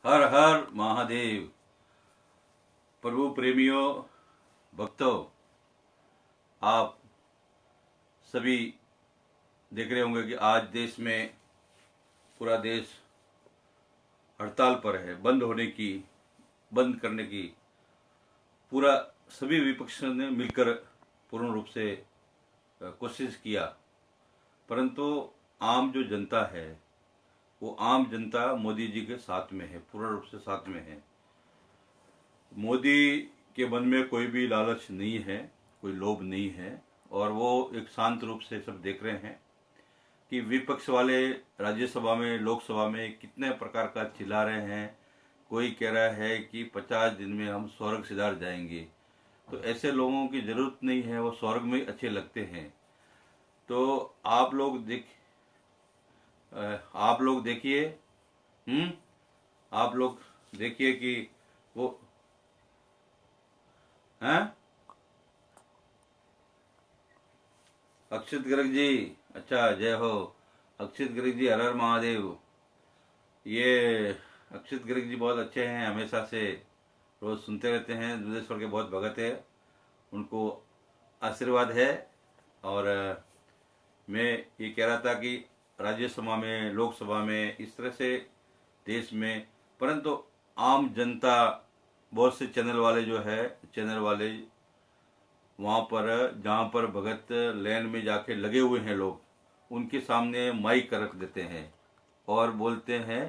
हर हर महादेव। प्रभु प्रेमियों, भक्तों, आप सभी देख रहे होंगे कि आज देश में पूरा देश हड़ताल पर है। बंद करने की पूरा सभी विपक्ष ने मिलकर पूर्ण रूप से कोशिश किया, परंतु आम जो जनता है वो आम जनता मोदी जी के साथ में है, पूर्ण रूप से साथ में है। मोदी के मन में कोई भी लालच नहीं है, कोई लोभ नहीं है, और वो एक शांत रूप से सब देख रहे हैं कि विपक्ष वाले राज्यसभा में, लोकसभा में कितने प्रकार का चिल्ला रहे हैं। कोई कह रहा है कि 50 दिन में हम स्वर्ग सिधार जाएंगे। तो ऐसे लोगों की जरूरत नहीं है, वो स्वर्ग में अच्छे लगते हैं। तो आप लोग देखिए। हम्म आप लोग देखिए कि वो हैं। अक्षित गर्ग जी, अच्छा, जय हो। अक्षित गर्ग जी, हर हर महादेव। ये अक्षित गर्ग जी बहुत अच्छे हैं, हमेशा से रोज सुनते रहते हैं, दुधेश्वर के बहुत भगत है, उनको आशीर्वाद है। और मैं ये कह रहा था कि राज्यसभा में, लोकसभा में, इस तरह से देश में, परंतु आम जनता, बहुत से चैनल वाले वहाँ पर, जहाँ पर भगत लाइन में जाके लगे हुए हैं लोग, उनके सामने माइक रख देते हैं और बोलते हैं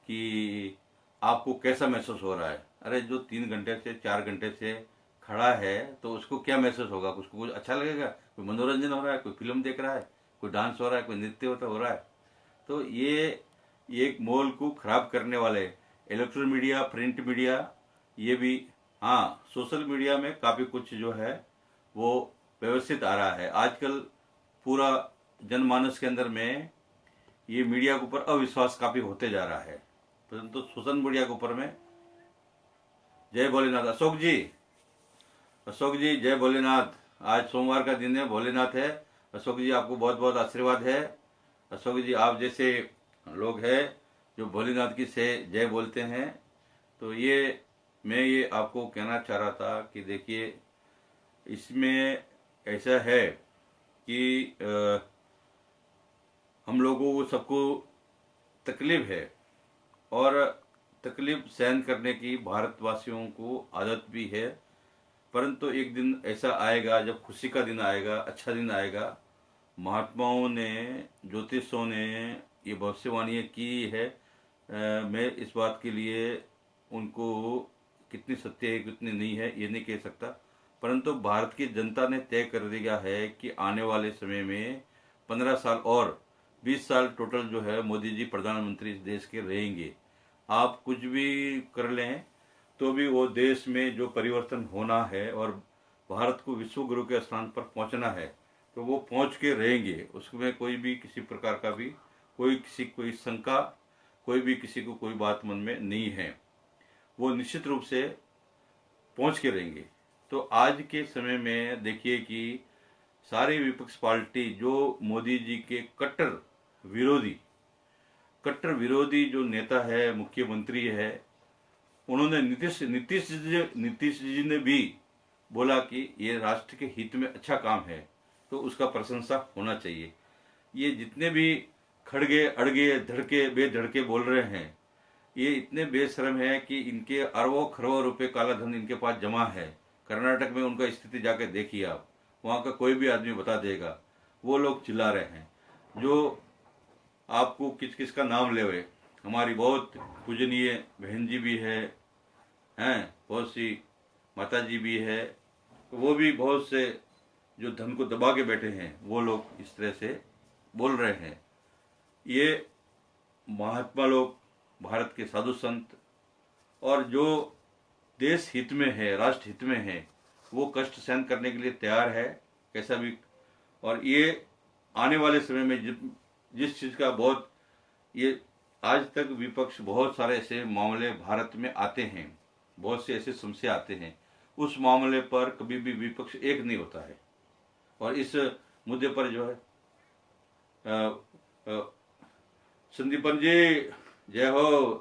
कि आपको कैसा महसूस हो रहा है। अरे, जो 3 घंटे से 4 घंटे से खड़ा है तो उसको क्या महसूस होगा? उसको कुछ अच्छा लगेगा? कोई मनोरंजन हो रहा है, कोई फिल्म देख रहा है, कोई डांस हो रहा है, कोई नृत्य हो रहा है। तो ये एक माहौल को खराब करने वाले इलेक्ट्रॉनिक मीडिया, प्रिंट मीडिया, ये भी, हाँ, सोशल मीडिया में काफ़ी कुछ जो है वो व्यवस्थित आ रहा है आजकल। पूरा जनमानस के अंदर में ये मीडिया के ऊपर अविश्वास काफ़ी होते जा रहा है, परंतु सोशल मीडिया के ऊपर में, जय भोलेनाथ अशोक जी, जय भोलेनाथ। आज सोमवार का दिन है, भोलेनाथ है। अशोक जी, आपको बहुत बहुत आशीर्वाद है। अशोक जी, आप जैसे लोग हैं जो भोलेनाथ की से जय बोलते हैं। तो मैं ये आपको कहना चाह रहा था कि देखिए, इसमें ऐसा है कि हम लोगों को सबको तकलीफ है, और तकलीफ सहन करने की भारतवासियों को आदत भी है। परंतु एक दिन ऐसा आएगा जब खुशी का दिन आएगा, अच्छा दिन आएगा। महात्माओं ने, ज्योतिषों ने ये भविष्यवाणी की है। मैं इस बात के लिए उनको कितनी सत्य है कितनी नहीं है ये नहीं कह सकता, परंतु भारत की जनता ने तय कर दिया है कि आने वाले समय में 15 साल और 20 साल टोटल जो है मोदी जी प्रधानमंत्री इस देश के रहेंगे। आप कुछ भी कर लें तो भी वो देश में जो परिवर्तन होना है और भारत को विश्व गुरु के स्थान पर पहुंचना है, तो वो पहुंच के रहेंगे। उसमें कोई भी किसी प्रकार का भी कोई शंका, कोई भी किसी को कोई बात मन में नहीं है। वो निश्चित रूप से पहुंच के रहेंगे। तो आज के समय में देखिए कि सारी विपक्ष पार्टी जो मोदी जी के विरोधी कट्टर विरोधी जो नेता है, मुख्यमंत्री है, उन्होंने नीतीश जी ने भी बोला कि ये राष्ट्र के हित में अच्छा काम है, तो उसका प्रशंसा होना चाहिए। ये जितने भी खड़गे अड़गे धड़के बेधड़के बोल रहे हैं, ये इतने बेशरम है कि इनके अरबों खरबों रुपए काला धन इनके पास जमा है। कर्नाटक में उनका स्थिति जाके देखिए आप, वहाँ का कोई भी आदमी बता देगा। वो लोग चिल्ला रहे हैं। जो आपको किस किस का नाम ले हुए, हमारी बहुत पूजनीय बहन जी भी हैं, बहुत सी माता जी भी है, तो वो भी बहुत से जो धन को दबा के बैठे हैं, वो लोग इस तरह से बोल रहे हैं। ये महात्मा लोग, भारत के साधु संत, और जो देश हित में है, राष्ट्र हित में है, वो कष्ट सहन करने के लिए तैयार है, कैसा भी। और ये आने वाले समय में जिस चीज़ का बहुत, ये आज तक विपक्ष बहुत सारे ऐसे मामले भारत में आते हैं, बहुत से ऐसे समस्या आते हैं, उस मामले पर कभी भी विपक्ष एक नहीं होता है। और इस मुद्दे पर जो है संदीपन जी, जय हो।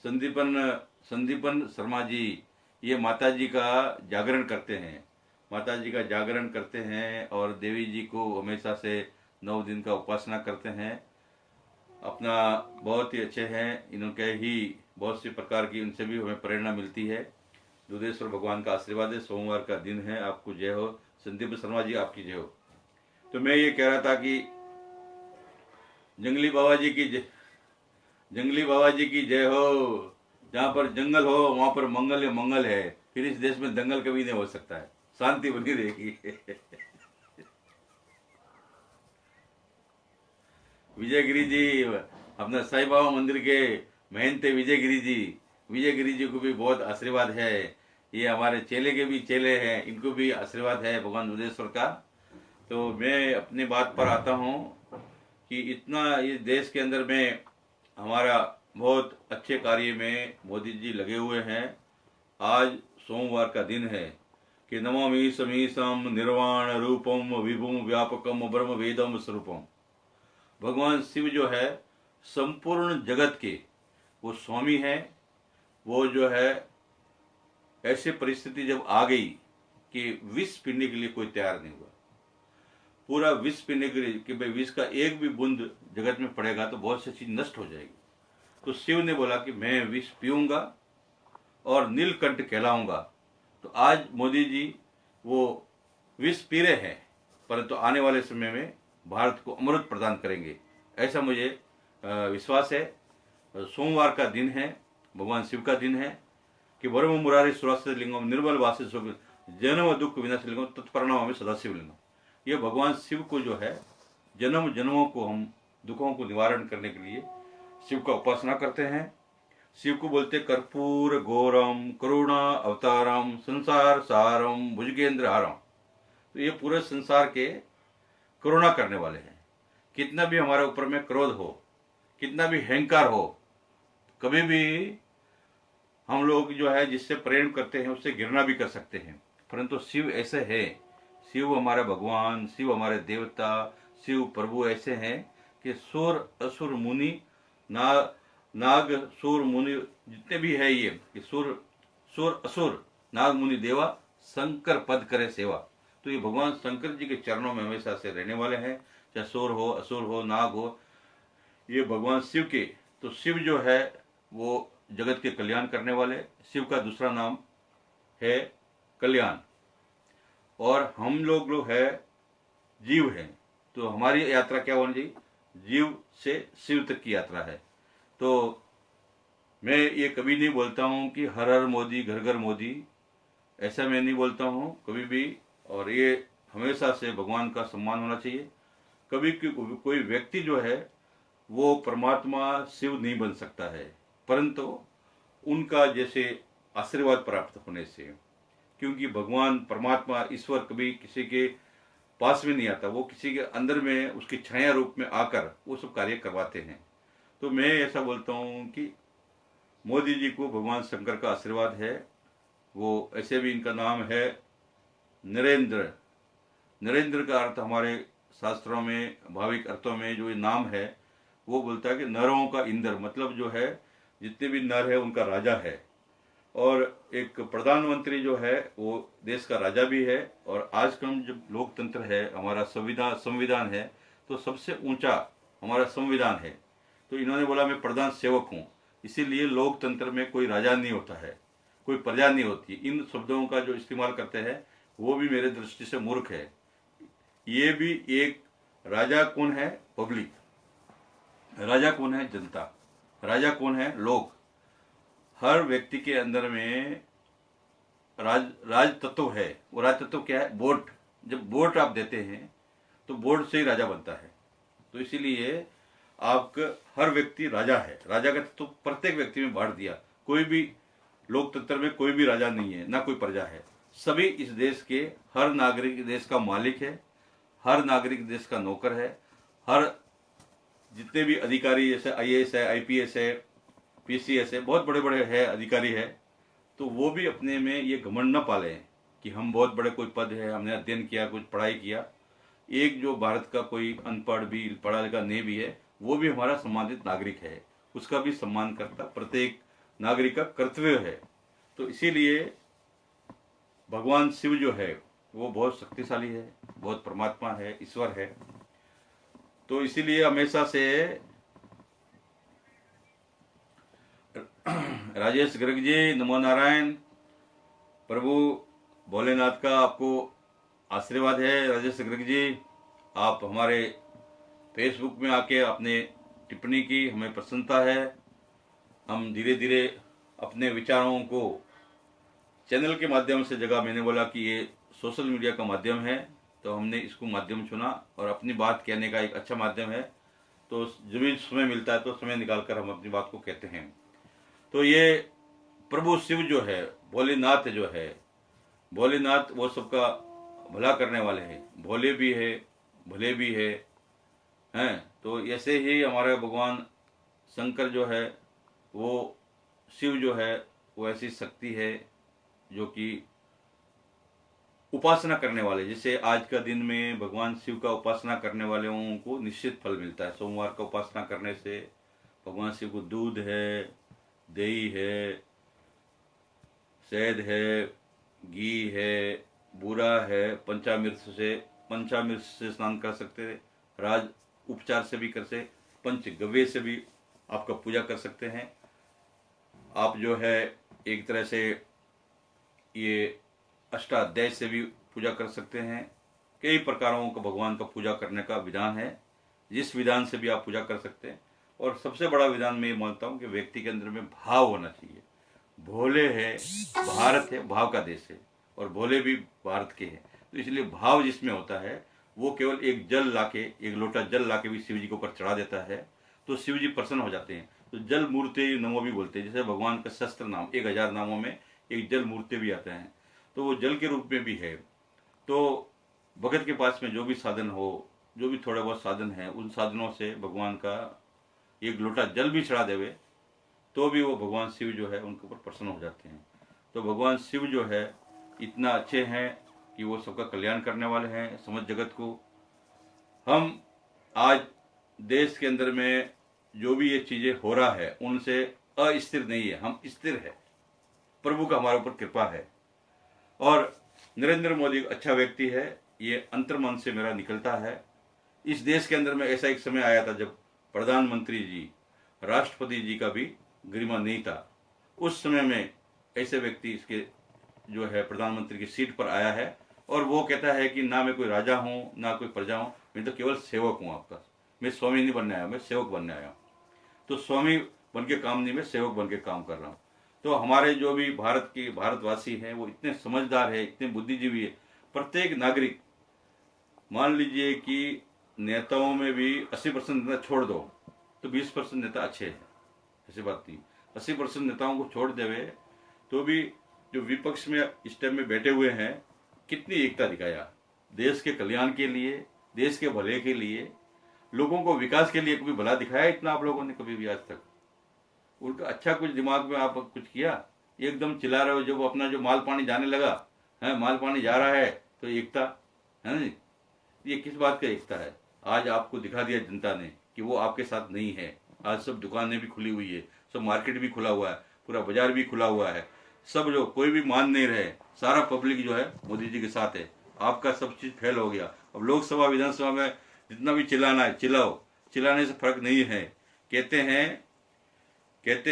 संदीपन संदीपन शर्मा जी ये माता जी का जागरण करते हैं, माता जी का जागरण करते हैं और देवी जी को हमेशा से 9 दिन का उपासना करते हैं। अपना बहुत ही अच्छे हैं, इनके ही बहुत सी प्रकार की उनसे भी हमें प्रेरणा मिलती है। दुधेश्वर भगवान का आशीर्वाद है, सोमवार का दिन है, आपको जय हो। संदीप शर्मा जी आपकी जय हो। तो मैं ये कह रहा था कि जंगली बाबा जी की जय, जंगली बाबा जी की जय हो। जहाँ पर जंगल हो वहां पर मंगल है, मंगल है। फिर इस देश में दंगल कभी नहीं हो सकता है, शांति बनी रहेगी। विजयगिरी जी, अपना साईं बाबा मंदिर के महंत विजयगिरी जी, विजयगिरी जी को भी बहुत आशीर्वाद है। ये हमारे चेले के भी चेले हैं, इनको भी आशीर्वाद है भगवान दुधेश्वर का। तो मैं अपनी बात पर आता हूँ कि इतना इस देश के अंदर में हमारा बहुत अच्छे कार्य में मोदी जी लगे हुए हैं। आज सोमवार का दिन है कि नमामि समीसम निर्वाण रूपम विभुम व्यापकम ब्रह्म वेदम स्वरूपम। भगवान शिव जो है संपूर्ण जगत के वो स्वामी है। वो जो है ऐसी परिस्थिति जब आ गई कि विष पीने के लिए कोई तैयार नहीं हुआ, पूरा विष पीने के लिए कि भाई विष का एक भी बूंद जगत में पड़ेगा तो बहुत सी चीज नष्ट हो जाएगी। तो शिव ने बोला कि मैं विष पीऊंगा और नीलकंठ कहलाऊंगा। तो आज मोदी जी वो विष पी रहे हैं, परंतु आने वाले समय में भारत को अमृत प्रदान करेंगे, ऐसा मुझे विश्वास है। सोमवार का दिन है, भगवान शिव का दिन है कि वरम मुरारी सुरास्य लिंगम निर्मल वासी जन्म दुख विनाश लिंगम तत्परिणाम में सदाशिव लिंगम। ये भगवान शिव को जो है जन्म जन्मों को हम दुखों को निवारण करने के लिए शिव का उपासना करते हैं। शिव को बोलते कर्पूर गौरम करुणा अवतारम संसार सारम भुजगेंद्र हारम। तो ये पूरे संसार के करुणा करने वाले हैं। कितना भी हमारे ऊपर में क्रोध हो, कितना भी अहंकार हो, कभी भी हम लोग जो है जिससे प्रेम करते हैं उससे घृणा भी कर सकते हैं, परंतु शिव ऐसे है। शिव हमारा भगवान, शिव हमारे देवता, शिव प्रभु ऐसे हैं कि सुर असुर मुनि नाग सुर मुनि जितने भी है ये कि सुर असुर नाग मुनि देवा शंकर पद करे सेवा। तो ये भगवान शंकर जी के चरणों में हमेशा से रहने वाले हैं, चाहे सुर हो असुर हो नाग हो, ये भगवान शिव के। तो शिव जो है वो जगत के कल्याण करने वाले। शिव का दूसरा नाम है कल्याण। और हम लोग है जीव हैं, तो हमारी यात्रा क्या होनी चाहिए, जीव से शिव तक की यात्रा है। तो मैं ये कभी नहीं बोलता हूँ कि हर हर मोदी घर घर मोदी, ऐसा मैं नहीं बोलता हूँ कभी भी। और ये हमेशा से भगवान का सम्मान होना चाहिए। कभी कोई व्यक्ति जो है वो परमात्मा शिव नहीं बन सकता है, परंतु उनका जैसे आशीर्वाद प्राप्त होने से, क्योंकि भगवान परमात्मा ईश्वर कभी किसी के पास में नहीं आता, वो किसी के अंदर में उसकी छाया रूप में आकर वो सब कार्य करवाते हैं। तो मैं ऐसा बोलता हूँ कि मोदी जी को भगवान शंकर का आशीर्वाद है। वो ऐसे भी इनका नाम है नरेंद्र। नरेंद्र का अर्थ हमारे शास्त्रों में भाविक अर्थों में जो ये नाम है वो बोलता है कि नरों का इंद्र, मतलब जो है जितने भी नर है उनका राजा है। और एक प्रधानमंत्री जो है वो देश का राजा भी है। और आज का जब लोकतंत्र है, हमारा संविधान है, तो सबसे ऊंचा हमारा संविधान है। तो इन्होंने बोला मैं प्रधान सेवक हूँ, इसीलिए लोकतंत्र में कोई राजा नहीं होता है, कोई प्रजा नहीं होती। इन शब्दों का जो इस्तेमाल करते हैं वो भी मेरे दृष्टि से मूर्ख है। ये भी एक राजा कौन है, पब्लिक। राजा कौन है, जनता। राजा कौन है, लोग। हर व्यक्ति के अंदर में राज तत्व है। वो राज तत्व क्या है, वोट। जब वोट आप देते हैं तो वोट से ही राजा बनता है। तो इसीलिए आपका हर व्यक्ति राजा है। राजा का तत्व प्रत्येक व्यक्ति में बांट दिया। कोई भी लोकतंत्र में कोई भी राजा नहीं है, ना कोई प्रजा है। सभी इस देश के, हर नागरिक देश का मालिक है, हर नागरिक देश का नौकर है। हर जितने भी अधिकारी, जैसे आईएएस है, आईपीएस है, पीसीएस है, बहुत बड़े बड़े है अधिकारी है, तो वो भी अपने में ये घमंड न पाले कि हम बहुत बड़े कोई पद है, हमने अध्ययन किया, कुछ पढ़ाई किया। एक जो भारत का कोई अनपढ़ भी, पढ़ा लिखा नहीं भी है, वो भी हमारा सम्मानित नागरिक है, उसका भी सम्मान करता प्रत्येक नागरिक का कर्तव्य है। तो इसीलिए भगवान शिव जो है वो बहुत शक्तिशाली है, बहुत परमात्मा है, ईश्वर है। तो इसीलिए हमेशा से राजेश गर्ग जी, नमो नारायण। प्रभु भोलेनाथ का आपको आशीर्वाद है। राजेश गर्ग जी, आप हमारे फेसबुक में आके आपने टिप्पणी की, हमें प्रसन्नता है। हम धीरे धीरे अपने विचारों को चैनल के माध्यम से, जगह मैंने बोला कि ये सोशल मीडिया का माध्यम है, तो हमने इसको माध्यम चुना और अपनी बात कहने का एक अच्छा माध्यम है। तो जब भी समय मिलता है तो समय निकालकर हम अपनी बात को कहते हैं। तो ये प्रभु शिव जो है, भोलेनाथ जो है, भोलेनाथ वो सबका भला करने वाले हैं, भोले भी है, भले भी है, हैं। तो ऐसे ही हमारे भगवान शंकर जो है, वो शिव जो है, वो ऐसी शक्ति है जो कि उपासना करने वाले, जैसे आज का दिन में भगवान शिव का उपासना करने वाले लोगों को निश्चित फल मिलता है। सोमवार का उपासना करने से भगवान शिव को दूध है, दही है, शहद है, घी है, बूरा है, पंचामृत से स्नान कर सकते हैं, राज उपचार से भी कर सकते, पंचगव्य से भी आपका पूजा कर सकते हैं। आप जो है एक तरह से ये अष्टाध्याय से भी पूजा कर सकते हैं। कई प्रकारों का भगवान का पूजा करने का विधान है, जिस विधान से भी आप पूजा कर सकते हैं। और सबसे बड़ा विधान मैं ये मानता हूँ कि व्यक्ति के अंदर में भाव होना चाहिए। भोले है, भारत है, भाव का देश है, और भोले भी भारत के हैं। तो इसलिए भाव जिसमें होता है, वो केवल एक जल लाके, एक लोटा जल लाके भी शिव जी के ऊपर चढ़ा देता है तो शिव जी प्रसन्न हो जाते हैं। तो जल मूर्ति नमो भी बोलते हैं, जैसे भगवान का शस्त्र नाम 1000 नामों में एक जल मूर्ति भी आता है, तो वो जल के रूप में भी है। तो भगत के पास में जो भी साधन हो, जो भी थोड़े बहुत साधन है, उन साधनों से भगवान का एक लोटा जल भी चढ़ा देवे तो भी वो भगवान शिव जो है उनके ऊपर प्रसन्न हो जाते हैं। तो भगवान शिव जो है इतना अच्छे हैं कि वो सबका कल्याण करने वाले हैं, समझ जगत को। हम आज देश के अंदर में जो भी ये चीजें हो रहा है उनसे अस्थिर नहीं है, हम स्थिर है। प्रभु का हमारे ऊपर कृपा है। और नरेंद्र मोदी एक अच्छा व्यक्ति है, ये अंतर्मन से मेरा निकलता है। इस देश के अंदर में ऐसा एक समय आया था जब प्रधानमंत्री जी, राष्ट्रपति जी का भी गरिमा नहीं था। उस समय में ऐसे व्यक्ति इसके जो है प्रधानमंत्री की सीट पर आया है, और वो कहता है कि ना मैं कोई राजा हूँ ना कोई प्रजा हूँ, मैं तो केवल सेवक हूँ आपका। मैं स्वामी नहीं बनने आया, मैं सेवक बनने आया हूँ। तो स्वामी बन के काम नहीं, मैं सेवक बन के काम कर रहा हूँ। तो हमारे जो भी भारतवासी हैं वो इतने समझदार है, इतने बुद्धिजीवी है। प्रत्येक नागरिक, मान लीजिए कि नेताओं में भी 80% नेता छोड़ दो तो 20% नेता अच्छे हैं, ऐसी बात नहीं। 80% नेताओं को छोड़ देवे तो भी जो विपक्ष में इस टाइम में बैठे हुए हैं, कितनी एकता दिखाया देश के कल्याण के लिए, देश के भले के लिए, लोगों को विकास के लिए कभी भला दिखाया इतना आप लोगों ने कभी भी आज तक? उनका अच्छा कुछ दिमाग में आप कुछ किया? एकदम चिल्ला रहे हो, जब अपना जो माल पानी जाने लगा है, माल पानी जा रहा है तो एकता है ना? ये किस बात का एकता है? आज आपको दिखा दिया जनता ने कि वो आपके साथ नहीं है। आज सब दुकानें भी खुली हुई है, सब मार्केट भी खुला हुआ है, पूरा बाजार भी खुला हुआ है। सब जो कोई भी मान नहीं रहे, सारा पब्लिक जो है मोदी जी के साथ है। आपका सब चीज फेल हो गया। अब लोकसभा विधानसभा में जितना भी चिल्लाना है चिल्लाओ, चिल्लाने से फर्क नहीं है। कहते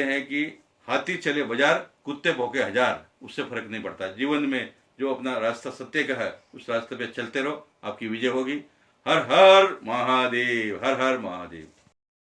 हैं कि हाथी चले बाजार, कुत्ते भौंके हजार, उससे फर्क नहीं पड़ता। जीवन में जो अपना रास्ता सत्य का है उस रास्ते पे चलते रहो, आपकी विजय होगी। हर हर महादेव, हर हर महादेव।